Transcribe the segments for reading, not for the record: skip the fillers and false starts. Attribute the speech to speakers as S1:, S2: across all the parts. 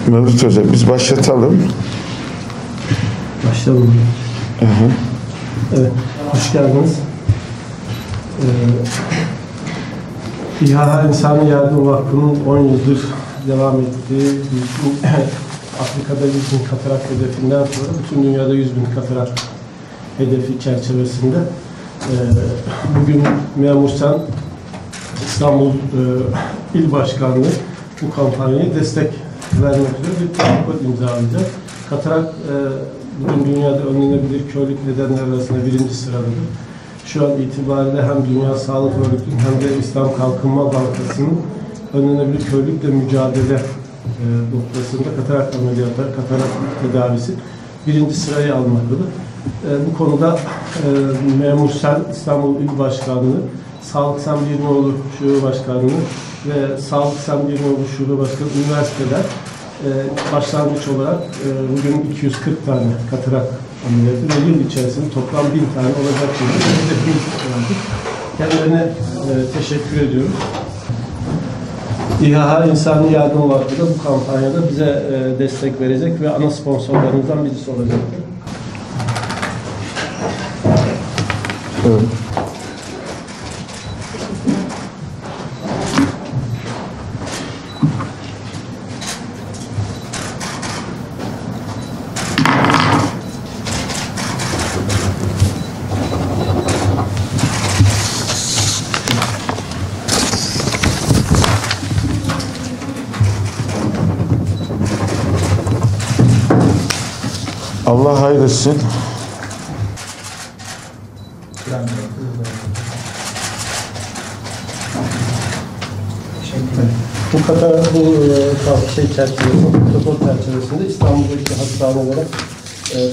S1: Mevlüt Hoca, biz başlatalım.
S2: Başlayalım. Evet, hoş geldiniz. İHA İnsani Yardım Vakfı'nın 10 yıldır devam ettiği Afrika'da 100.000 katarak hedefinden sonra bütün dünyada 100.000 katarak hedefi çerçevesinde bugün Memur Sen İstanbul İl Başkanlığı bu kampanyaya destek vermek üzere bir protokol imzalayacak. Katarak bugün dünyada önlenebilir körlük nedenleri arasında 1. sıradadır. Şu an itibariyle hem Dünya Sağlık Örgütü'nün hem de İslam Kalkınma Bankası'nın önlenebilir körlükle mücadele noktasında katarak ameliyatları, katarak tedavisi 1. sırayı almaktadır. Bu konuda Memur Sen İstanbul İl Başkanlığı, Sağlık Sen Birinoğlu Şube Başkanlığı ve Sağlık Sen Birinoğlu Şube Başkanı üniversiteler başlangıç olarak bugün 240 tane katarak ameliyatı ve yıl içerisinde toplam 1000 tane olacak şekilde hedefimiz verdik. Kendilerine teşekkür ediyoruz. İHA İnsani Yardım Vakfı da bu kampanyada bize destek verecek ve ana sponsorlarımızdan birisi olacaktır.
S1: Evet. Allah hayretsin.
S2: Bu kadar protokol çerçevesinde İstanbul'daki hastanelere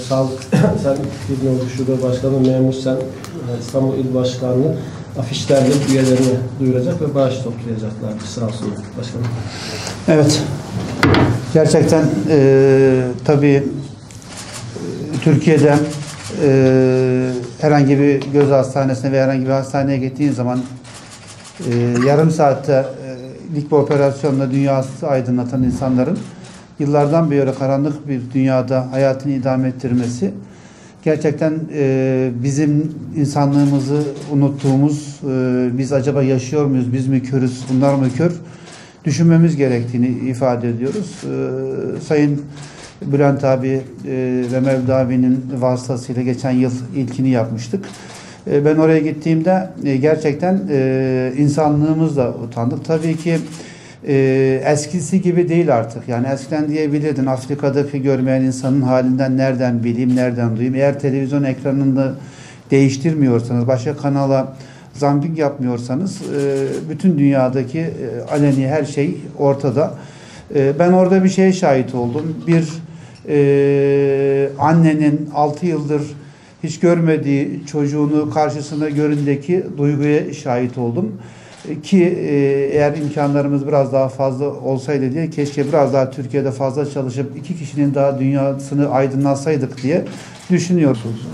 S2: Sağlık Sen Birinoğlu Şube Başkanı Memur Sen İstanbul İl Başkanlığı afişlerle üyelerini duyuracak ve bağış toplayacaklardır. Sağ olsun başkanım.
S3: Evet. Gerçekten tabii Türkiye'de herhangi bir göz hastanesine veya herhangi bir hastaneye gittiğin zaman yarım saatte lik bir operasyonla dünyası aydınlatan insanların yıllardan beri karanlık bir dünyada hayatını idame ettirmesi gerçekten bizim insanlığımızı unuttuğumuz, biz acaba yaşıyor muyuz, biz mi körüz, bunlar mı kör düşünmemiz gerektiğini ifade ediyoruz. Sayın Bülent abi ve Mevlüt abinin vasıtasıyla geçen yıl ilkini yapmıştık. Ben oraya gittiğimde gerçekten insanlığımızla utandık. Tabii ki eskisi gibi değil artık. Yani eskiden diyebilirdin Afrika'daki görmeyen insanın halinden nereden bileyim, nereden duyayım. Eğer televizyon ekranını değiştirmiyorsanız, başka kanala zamping yapmıyorsanız bütün dünyadaki aleni her şey ortada. Ben orada bir şeye şahit oldum. Bir annenin 6 yıldır hiç görmediği çocuğunu karşısında göründeki duyguya şahit oldum. Ki eğer imkanlarımız biraz daha fazla olsaydı diye keşke biraz daha Türkiye'de fazla çalışıp 2 kişinin daha dünyasını aydınlatsaydık diye düşünüyorsunuz.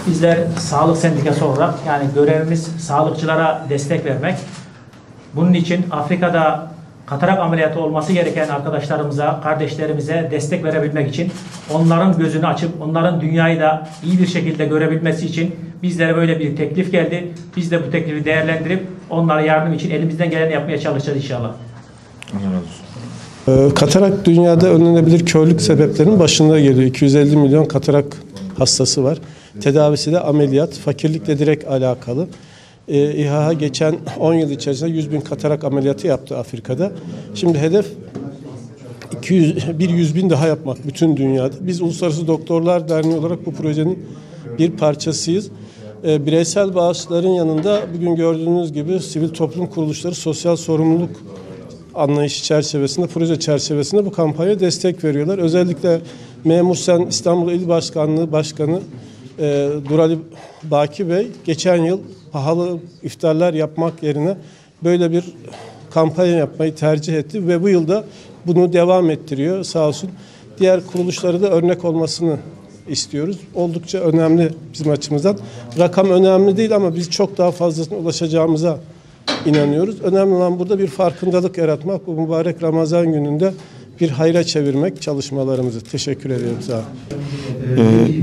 S4: Bizler sağlık sendikası olarak yani görevimiz sağlıkçılara destek vermek. Bunun için Afrika'da katarak ameliyatı olması gereken arkadaşlarımıza, kardeşlerimize destek verebilmek için onların gözünü açıp onların dünyayı da iyi bir şekilde görebilmesi için bizlere böyle bir teklif geldi. Biz de bu teklifi değerlendirip onlara yardım için elimizden geleni yapmaya çalışacağız inşallah.
S2: Katarak dünyada önlenebilir körlük sebeplerinin başında geliyor. 250 milyon katarak hastası var. Tedavisi de ameliyat, fakirlikle direkt alakalı. İHA geçen 10 yıl içerisinde 100.000 katarak ameliyatı yaptı Afrika'da. Şimdi hedef 100.000 daha yapmak bütün dünyada. Biz Uluslararası Doktorlar Derneği olarak bu projenin bir parçasıyız. Bireysel bağışların yanında bugün gördüğünüz gibi sivil toplum kuruluşları sosyal sorumluluk anlayışı çerçevesinde, proje çerçevesinde bu kampanya destek veriyorlar. Özellikle Memur Sen İstanbul İl Başkanlığı Başkanı Durali Baki Bey geçen yıl pahalı iftarlar yapmak yerine böyle bir kampanya yapmayı tercih etti ve bu yılda bunu devam ettiriyor sağ olsun. Diğer kuruluşları da örnek olmasını istiyoruz. Oldukça önemli bizim açımızdan. Rakam önemli değil ama biz çok daha fazlasına ulaşacağımıza inanıyoruz. Önemli olan burada bir farkındalık yaratmak. Bu mübarek Ramazan gününde bir hayra çevirmek çalışmalarımızı. Teşekkür ediyorum. Sağ olun.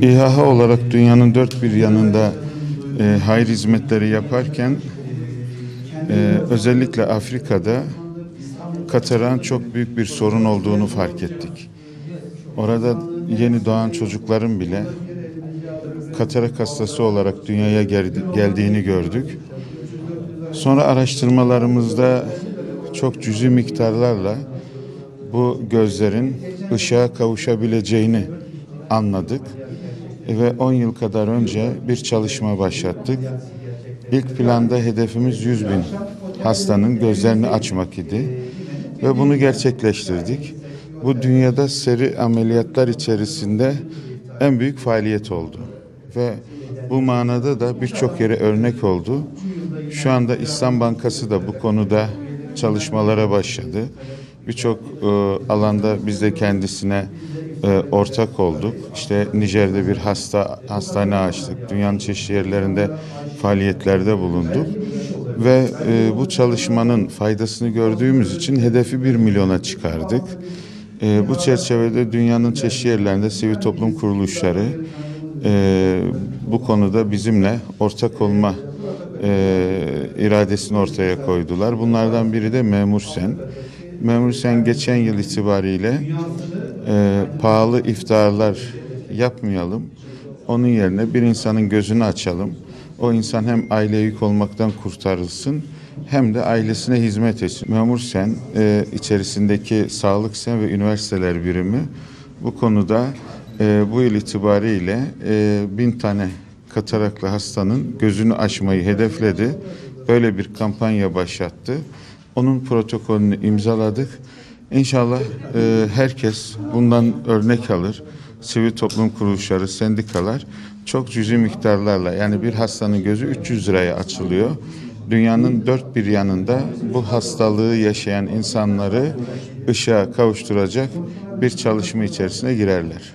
S1: İHA olarak dünyanın dört bir yanında hayır hizmetleri yaparken özellikle Afrika'da katarağın çok büyük bir sorun olduğunu fark ettik. Orada yeni doğan çocukların bile katarak hastası olarak dünyaya geldiğini gördük. Sonra araştırmalarımızda çok cüzi miktarlarla bu gözlerin ışığa kavuşabileceğini anladık. Ve 10 yıl kadar önce bir çalışma başlattık. İlk planda hedefimiz 100 bin hastanın gözlerini açmak idi. Ve bunu gerçekleştirdik. Bu dünyada seri ameliyatlar içerisinde en büyük faaliyet oldu. Ve bu manada da birçok yere örnek oldu. Şu anda İslam Bankası da bu konuda çalışmalara başladı. Birçok alanda biz de kendisine ortak olduk. İşte Nijer'de bir hastane açtık. Dünyanın çeşitli yerlerinde faaliyetlerde bulunduk. Ve bu çalışmanın faydasını gördüğümüz için hedefi 1 milyona çıkardık. Bu çerçevede dünyanın çeşitli yerlerinde sivil toplum kuruluşları bu konuda bizimle ortak olma iradesini ortaya koydular. Bunlardan biri de Memur Sen. Memur Sen geçen yıl itibariyle pahalı iftarlar yapmayalım. Onun yerine bir insanın gözünü açalım. O insan hem aile yük olmaktan kurtarılsın hem de ailesine hizmet etsin. Memur Sen içerisindeki Sağlık Sen ve üniversiteler birimi bu konuda bu yıl itibariyle 1000 tane kataraklı hastanın gözünü açmayı hedefledi. Böyle bir kampanya başlattı. Onun protokolünü imzaladık. İnşallah herkes bundan örnek alır. Sivil toplum kuruluşları, sendikalar çok cüzi miktarlarla, yani bir hastanın gözü 300 liraya açılıyor. Dünyanın dört bir yanında bu hastalığı yaşayan insanları ışığa kavuşturacak bir çalışma içerisine girerler.